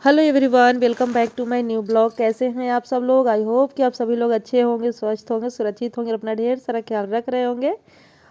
Hello everyone, welcome back to my new blog. कैसे हैं आप सब लोग? आई होप कि आप सभी लोग अच्छे होंगे, स्वस्थ होंगे, सुरक्षित होंगे और अपना ढेर सारा ख्याल रख रहे होंगे।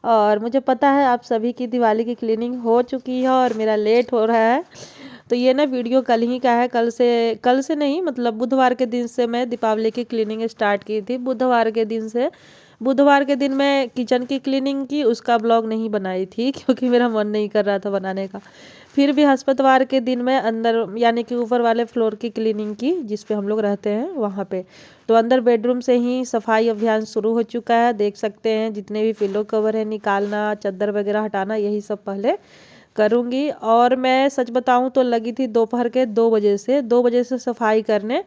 और मुझे पता है आप सभी की दिवाली की क्लीनिंग हो चुकी है और मेरा लेट हो रहा है। तो ये ना वीडियो कल ही का है। कल से नहीं, मतलब बुधवार के दिन से मैं दीपावली की क्लीनिंग स्टार्ट की थी। बुधवार के दिन मैं किचन की क्लीनिंग की, उसका ब्लॉग नहीं बनाई थी क्योंकि मेरा मन नहीं कर रहा था बनाने का। फिर बृहस्पतिवार के दिन मैं अंदर यानी कि ऊपर वाले फ्लोर की क्लीनिंग की, जिस पे हम लोग रहते हैं वहाँ पे। तो अंदर बेडरूम से ही सफाई अभियान शुरू हो चुका है। देख सकते हैं जितने भी पिलो कवर है निकालना, चादर वगैरह हटाना, यही सब पहले करूँगी। और मैं सच बताऊँ तो लगी थी दोपहर के 2 बजे से सफाई करने,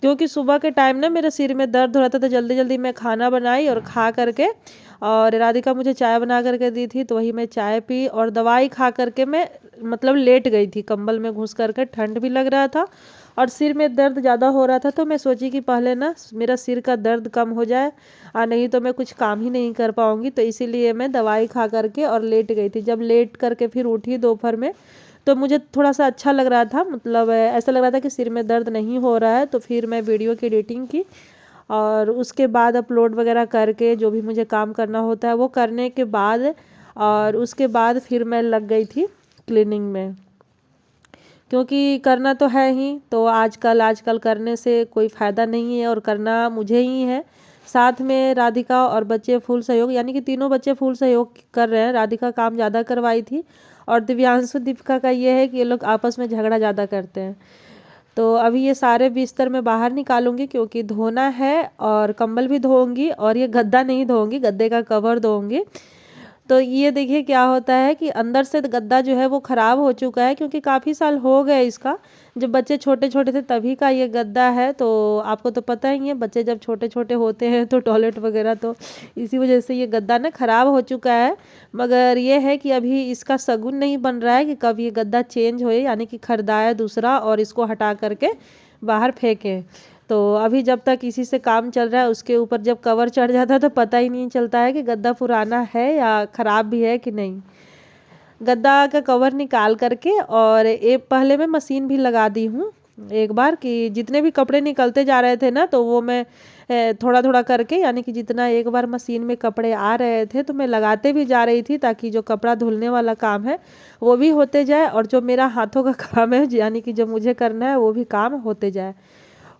क्योंकि सुबह के टाइम ना मेरे सिर में दर्द हो रहा था। तो जल्दी जल्दी मैं खाना बनाई और खा करके, और राधिका मुझे चाय बना करके दी थी तो वही मैं चाय पी और दवाई खा करके मैं मतलब लेट गई थी कंबल में घुस करके। ठंड भी लग रहा था और सिर में दर्द ज़्यादा हो रहा था। तो मैं सोची कि पहले ना मेरा सिर का दर्द कम हो जाए, और नहीं तो मैं कुछ काम ही नहीं कर पाऊँगी। तो इसीलिए मैं दवाई खा करके और लेट गई थी। जब लेट करके फिर उठी दोपहर में, तो मुझे थोड़ा सा अच्छा लग रहा था, मतलब ऐसा लग रहा था कि सिर में दर्द नहीं हो रहा है। तो फिर मैं वीडियो की एडिटिंग की और उसके बाद अपलोड वगैरह करके जो भी मुझे काम करना होता है वो करने के बाद, और उसके बाद फिर मैं लग गई थी क्लीनिंग में, क्योंकि करना तो है ही। तो आजकल करने से कोई फ़ायदा नहीं है और करना मुझे ही है। साथ में राधिका और बच्चे फुल सहयोग, यानी कि तीनों बच्चे फुल सहयोग कर रहे हैं। राधिका काम ज़्यादा करवाई थी और दिव्यांशु दीपिका का ये है कि ये लोग आपस में झगड़ा ज़्यादा करते हैं। तो अभी ये सारे बिस्तर मैं बाहर निकालूंगी क्योंकि धोना है, और कंबल भी धोऊंगी, और ये गद्दा नहीं धोऊंगी, गद्दे का कवर धोऊंगी। तो ये देखिए क्या होता है कि अंदर से गद्दा जो है वो ख़राब हो चुका है, क्योंकि काफ़ी साल हो गए इसका। जब बच्चे छोटे छोटे थे तभी का ये गद्दा है। तो आपको तो पता ही है, बच्चे जब छोटे छोटे होते हैं तो टॉयलेट वगैरह, तो इसी वजह से ये गद्दा ना ख़राब हो चुका है। मगर ये है कि अभी इसका शगुन नहीं बन रहा है कि कब ये गद्दा चेंज होए, यानी कि खरीदाए दूसरा और इसको हटा करके बाहर फेंकें। तो अभी जब तक इसी से काम चल रहा है, उसके ऊपर जब कवर चढ़ जाता है तो पता ही नहीं चलता है कि गद्दा पुराना है या ख़राब भी है कि नहीं। गद्दा का कवर निकाल करके और एक पहले मैं मशीन भी लगा दी हूँ एक बार, कि जितने भी कपड़े निकलते जा रहे थे ना, तो वो मैं थोड़ा थोड़ा करके, यानी कि जितना एक बार मशीन में कपड़े आ रहे थे तो मैं लगाते भी जा रही थी, ताकि जो कपड़ा धुलने वाला काम है वो भी होते जाए और जो मेरा हाथों का काम है, यानी कि जो मुझे करना है, वो भी काम होते जाए।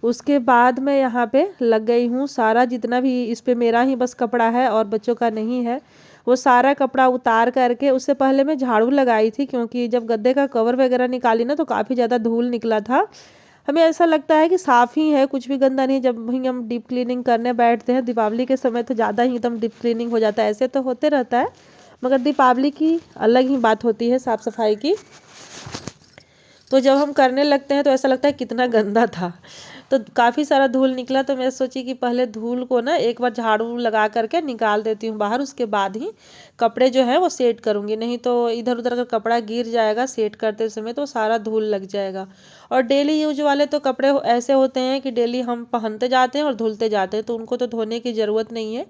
उसके बाद मैं यहाँ पे लग गई हूँ। सारा जितना भी इस पे मेरा ही बस कपड़ा है और बच्चों का नहीं है, वो सारा कपड़ा उतार करके, उससे पहले मैं झाड़ू लगाई थी, क्योंकि जब गद्दे का कवर वगैरह निकाली ना तो काफ़ी ज़्यादा धूल निकला था। हमें ऐसा लगता है कि साफ़ ही है, कुछ भी गंदा नहीं। जब भी हम डीप क्लीनिंग करने बैठते हैं दीपावली के समय तो ज़्यादा ही एकदम डीप क्लीनिंग हो जाता है। ऐसे तो होते रहता है, मगर दीपावली की अलग ही बात होती है साफ़ सफाई की। तो जब हम करने लगते हैं तो ऐसा लगता है कितना गंदा था। तो काफ़ी सारा धूल निकला, तो मैं सोची कि पहले धूल को ना एक बार झाड़ू लगा करके निकाल देती हूँ बाहर, उसके बाद ही कपड़े जो है वो सेट करूँगी। नहीं तो इधर उधर अगर कपड़ा गिर जाएगा सेट करते समय तो सारा धूल लग जाएगा। और डेली यूज वाले तो कपड़े ऐसे होते हैं कि डेली हम पहनते जाते हैं और धुलते जाते हैं, तो उनको तो धोने की ज़रूरत नहीं है।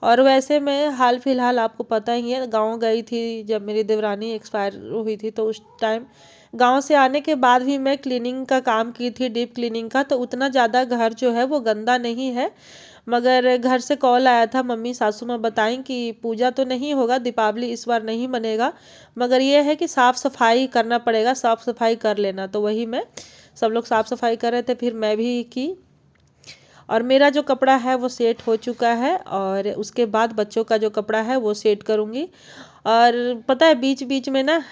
और वैसे मैं हाल फिलहाल, आपको पता ही है, गाँव गई थी जब मेरी देवरानी एक्सपायर हुई थी। तो उस टाइम गांव से आने के बाद भी मैं क्लीनिंग का काम की थी, डीप क्लीनिंग का। तो उतना ज़्यादा घर जो है वो गंदा नहीं है। मगर घर से कॉल आया था, मम्मी सासू माँ बताएं कि पूजा तो नहीं होगा, दीपावली इस बार नहीं बनेगा, मगर ये है कि साफ़ सफाई करना पड़ेगा, साफ़ सफाई कर लेना। तो वही मैं, सब लोग साफ़ सफाई कर रहे थे, फिर मैं भी की। और मेरा जो कपड़ा है वो सेट हो चुका है, और उसके बाद बच्चों का जो कपड़ा है वो सेट करूँगी। और पता है बीच बीच में ना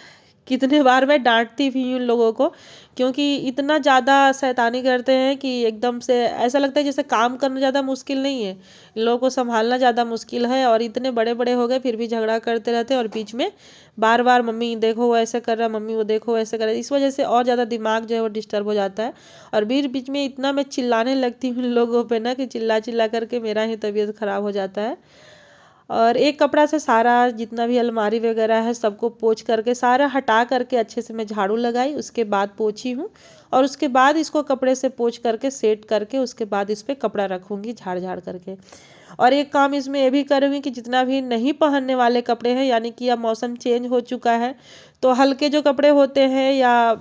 कितने बार मैं डांटती भी हूँ उन लोगों को, क्योंकि इतना ज़्यादा शैतानी करते हैं कि एकदम से ऐसा लगता है जैसे काम करना ज़्यादा मुश्किल नहीं है, इन लोगों को संभालना ज़्यादा मुश्किल है। और इतने बड़े बड़े हो गए फिर भी झगड़ा करते रहते हैं, और बीच में बार बार मम्मी देखो वो ऐसे कर रहा है, मम्मी वो देखो वो ऐसे कर रहा है। इस वजह से और ज़्यादा दिमाग जो है वो डिस्टर्ब हो जाता है। और बीच बीच में इतना मैं चिल्लाने लगती हूँ इन लोगों पे ना, कि चिल्ला चिल्ला करके मेरा ही तबीयत ख़राब हो जाता है। और एक कपड़ा से सारा जितना भी अलमारी वगैरह है सबको पोंछ करके, सारा हटा करके अच्छे से मैं झाड़ू लगाई, उसके बाद पोंछी हूँ। और उसके बाद इसको कपड़े से पोंछ करके सेट करके, उसके बाद इस पर कपड़ा रखूँगी झाड़ झाड़ करके। और एक काम इसमें ये भी करूँगी कि जितना भी नहीं पहनने वाले कपड़े हैं, यानी कि अब मौसम चेंज हो चुका है, तो हल्के जो कपड़े होते हैं या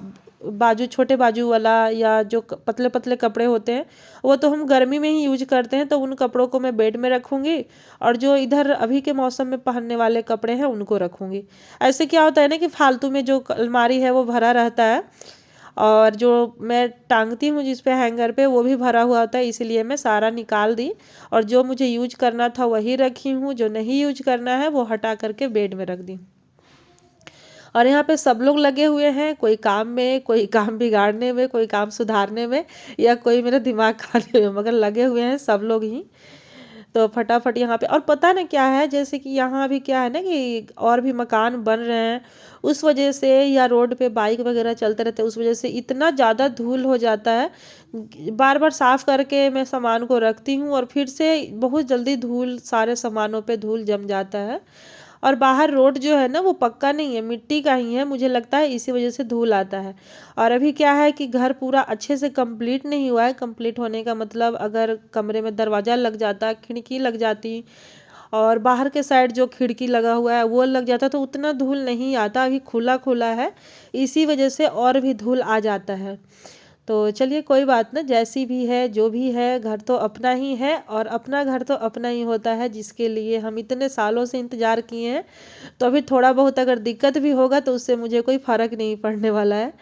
बाजू छोटे बाजू वाला या जो पतले पतले कपड़े होते हैं वो तो हम गर्मी में ही यूज करते हैं, तो उन कपड़ों को मैं बेड में रखूँगी और जो इधर अभी के मौसम में पहनने वाले कपड़े हैं उनको रखूँगी। ऐसे क्या होता है ना कि फालतू में जो अलमारी है वो भरा रहता है और जो मैं टांगती हूँ जिस पे हैंगर पे वो भी भरा हुआ होता है, इसीलिए मैं सारा निकाल दी और जो मुझे यूज करना था वही रखी हूँ, जो नहीं यूज करना है वो हटा करके बेड में रख दी। और यहाँ पे सब लोग लगे हुए हैं, कोई काम में, कोई काम बिगाड़ने में, कोई काम सुधारने में या कोई मेरा दिमाग खाने में, मगर लगे हुए हैं सब लोग ही। तो फटाफट यहाँ पे, और पता ना क्या है, जैसे कि यहाँ अभी क्या है ना कि और भी मकान बन रहे हैं, उस वजह से या रोड पे बाइक वगैरह चलते रहते हैं उस वजह से इतना ज़्यादा धूल हो जाता है। बार बार साफ करके मैं सामान को रखती हूँ और फिर से बहुत जल्दी धूल, सारे सामानों पे धूल जम जाता है। और बाहर रोड जो है ना वो पक्का नहीं है, मिट्टी का ही है, मुझे लगता है इसी वजह से धूल आता है। और अभी क्या है कि घर पूरा अच्छे से कंप्लीट नहीं हुआ है। कंप्लीट होने का मतलब अगर कमरे में दरवाज़ा लग जाता, खिड़की लग जाती और बाहर के साइड जो खिड़की लगा हुआ है वो लग जाता तो उतना धूल नहीं आता। अभी खुला खुला है, इसी वजह से और भी धूल आ जाता है। तो चलिए कोई बात ना, जैसी भी है जो भी है, घर तो अपना ही है और अपना घर तो अपना ही होता है, जिसके लिए हम इतने सालों से इंतज़ार किए हैं। तो अभी थोड़ा बहुत अगर दिक्कत भी होगा तो उससे मुझे कोई फ़र्क नहीं पड़ने वाला है।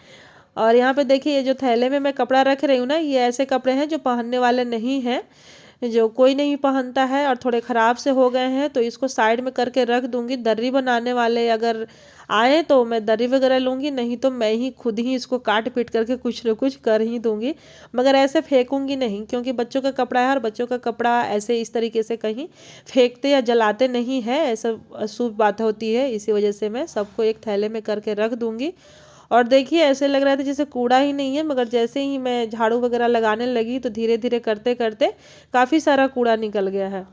और यहाँ पे देखिए, ये जो थैले में मैं कपड़ा रख रही हूँ ना, ये ऐसे कपड़े हैं जो पहनने वाले नहीं हैं, जो कोई नहीं पहनता है और थोड़े ख़राब से हो गए हैं, तो इसको साइड में करके रख दूँगी। दर्री बनाने वाले अगर आए तो मैं दर्री वगैरह लूँगी, नहीं तो मैं ही खुद ही इसको काट पीट करके कुछ न कुछ कर ही दूँगी, मगर ऐसे फेंकूँगी नहीं, क्योंकि बच्चों का कपड़ा है और बच्चों का कपड़ा ऐसे इस तरीके से कहीं फेंकते या जलाते नहीं है, ऐसा अशुभ बात होती है। इसी वजह से मैं सबको एक थैले में करके रख दूँगी। और देखिए ऐसे लग रहा था जैसे कूड़ा ही नहीं है, मगर जैसे ही मैं झाड़ू वगैरह लगाने लगी तो धीरे धीरे करते करते काफ़ी सारा कूड़ा निकल गया है।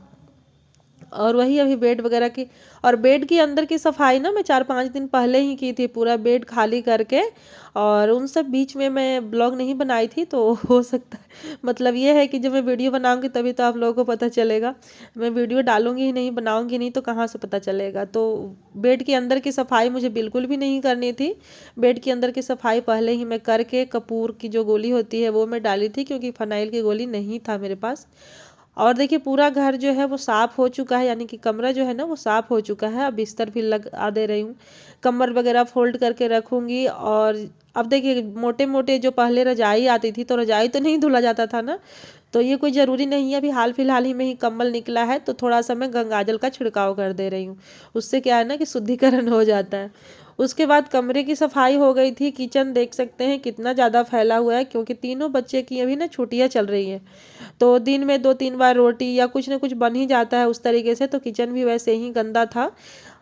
और वही अभी बेड वगैरह की, और बेड की अंदर की सफाई ना मैं 4-5 दिन पहले ही की थी, पूरा बेड खाली करके। और उन सब बीच में मैं ब्लॉग नहीं बनाई थी, तो हो सकता है, मतलब ये है कि जब मैं वीडियो बनाऊंगी तभी तो आप लोगों को पता चलेगा। मैं वीडियो डालूंगी ही नहीं, बनाऊंगी नहीं, तो कहाँ से पता चलेगा। तो बेड के अंदर की सफाई मुझे बिल्कुल भी नहीं करनी थी। बेड के अंदर की सफाई पहले ही मैं करके, कपूर की जो गोली होती है वो मैं डाली थी, क्योंकि फिनाइल की गोली नहीं था मेरे पास। और देखिए पूरा घर जो है वो साफ़ हो चुका है, यानी कि कमरा जो है ना वो साफ़ हो चुका है। अब बिस्तर भी लगा दे रही हूँ, कमर वगैरह फोल्ड करके रखूँगी। और अब देखिए मोटे मोटे जो पहले रजाई आती थी, तो रजाई तो नहीं धुला जाता था ना, तो ये कोई ज़रूरी नहीं है। अभी हाल फिलहाल ही में ही कंबल निकला है, तो थोड़ा सा मैं गंगाजल का छिड़काव कर दे रही हूँ, उससे क्या है ना कि शुद्धिकरण हो जाता है। उसके बाद कमरे की सफाई हो गई थी। किचन देख सकते हैं कितना ज़्यादा फैला हुआ है, क्योंकि तीनों बच्चे की अभी ना छुट्टियाँ चल रही हैं, तो दिन में 2-3 बार रोटी या कुछ ना कुछ बन ही जाता है उस तरीके से। तो किचन भी वैसे ही गंदा था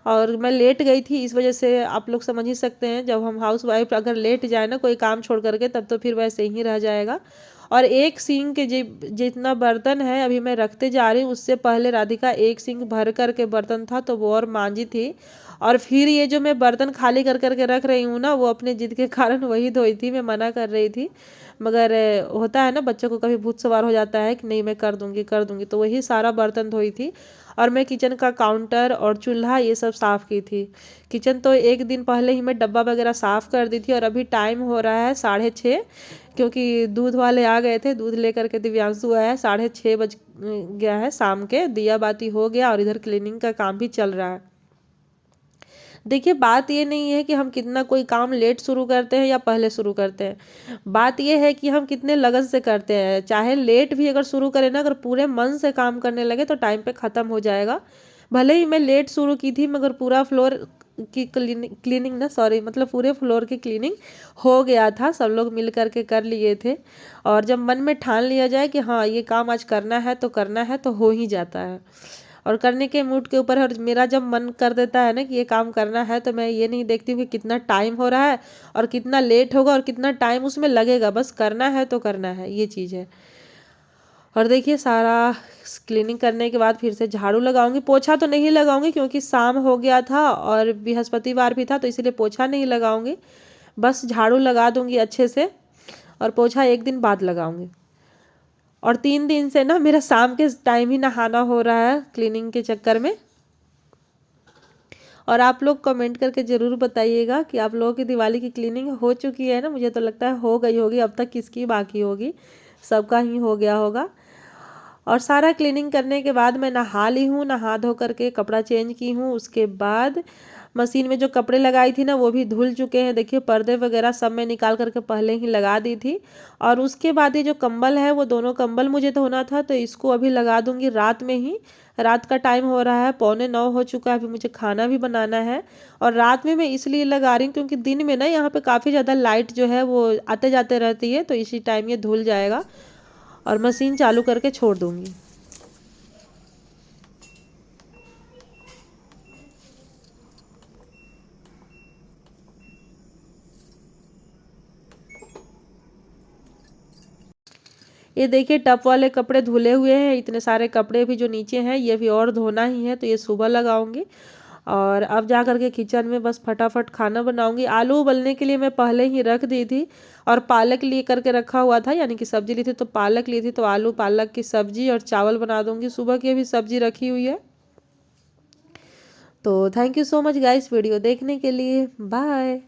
और मैं लेट गई थी, इस वजह से आप लोग समझ ही सकते हैं, जब हम हाउस वाइफ अगर लेट जाए ना कोई काम छोड़ करके, तब तो फिर वैसे ही रह जाएगा। और एक सिंक के जितना बर्तन है अभी मैं रखते जा रही हूँ, उससे पहले राधिका एक सिंक भर करके बर्तन था तो वो और मांजी थी। और फिर ये जो मैं बर्तन खाली कर करके रख रही हूँ ना, वो अपने जिद के कारण वही धोई थी, मैं मना कर रही थी, मगर होता है ना बच्चों को कभी भूत सवार हो जाता है कि नहीं मैं कर दूंगी कर दूंगी, तो वही सारा बर्तन धोई थी। और मैं किचन का काउंटर और चूल्हा ये सब साफ़ की थी। किचन तो एक दिन पहले ही मैं डब्बा वगैरह साफ़ कर दी थी। और अभी टाइम हो रहा है 6:30, क्योंकि दूध वाले आ गए थे, दूध लेकर के दिव्यांशु आया है। 6:30 बज गया है शाम के, दिया बाती हो गया और इधर क्लीनिंग का काम भी चल रहा है। देखिए बात ये नहीं है कि हम कितना कोई काम लेट शुरू करते हैं या पहले शुरू करते हैं, बात ये है कि हम कितने लगन से करते हैं। चाहे लेट भी अगर शुरू करें ना, अगर पूरे मन से काम करने लगे तो टाइम पे ख़त्म हो जाएगा। भले ही मैं लेट शुरू की थी, मगर पूरा फ्लोर की क्लीनिंग ना, सॉरी, मतलब पूरे फ्लोर की क्लीनिंग हो गया था, सब लोग मिल करके कर लिए थे। और जब मन में ठान लिया जाए कि हाँ ये काम आज करना है तो करना है, तो हो ही जाता है। और करने के मूड के ऊपर है। और मेरा जब मन कर देता है ना कि ये काम करना है, तो मैं ये नहीं देखती हूँ कि कितना टाइम हो रहा है और कितना लेट होगा और कितना टाइम उसमें लगेगा, बस करना है तो करना है, ये चीज़ है। और देखिए सारा क्लीनिंग करने के बाद फिर से झाड़ू लगाऊंगी। पोछा तो नहीं लगाऊंगी क्योंकि शाम हो गया था और बृहस्पतिवार भी था, तो इसीलिए पोछा नहीं लगाऊंगी, बस झाड़ू लगा दूंगी अच्छे से। और पोछा एक दिन बाद लगाऊंगी। और 3 दिन से ना मेरा शाम के टाइम ही नहाना हो रहा है क्लीनिंग के चक्कर में। और आप लोग कमेंट करके ज़रूर बताइएगा कि आप लोगों की दिवाली की क्लीनिंग हो चुकी है ना। मुझे तो लगता है हो गई होगी, अब तक किसकी बाकी होगी, सबका ही हो गया होगा। और सारा क्लीनिंग करने के बाद मैं नहा ली हूँ, नहा धो करके कपड़ा चेंज की हूँ। उसके बाद मशीन में जो कपड़े लगाई थी ना वो भी धुल चुके हैं। देखिए पर्दे वगैरह सब मैं निकाल करके पहले ही लगा दी थी। और उसके बाद ये जो कंबल है वो दोनों कंबल मुझे धोना था, तो इसको अभी लगा दूंगी रात में ही। रात का टाइम हो रहा है, 8:45 हो चुका है, अभी मुझे खाना भी बनाना है। और रात में मैं इसलिए लगा रही हूँ क्योंकि दिन में ना यहाँ पे काफ़ी ज़्यादा लाइट जो है वो आते जाते रहती है, तो इसी टाइम ये धुल जाएगा और मशीन चालू करके छोड़ दूंगी। ये देखिए टप वाले कपड़े धुले हुए हैं, इतने सारे कपड़े भी जो नीचे हैं ये भी और धोना ही है, तो ये सुबह लगाऊंगी। और अब जा करके किचन में बस फटाफट खाना बनाऊंगी। आलू उबलने के लिए मैं पहले ही रख दी थी, और पालक लिए करके रखा हुआ था, यानी कि सब्जी ली थी तो पालक ली थी, तो आलू पालक की सब्जी और चावल बना दूंगी। सुबह की भी सब्जी रखी हुई है। तो thank you so much guys video देखने के लिए, बाय।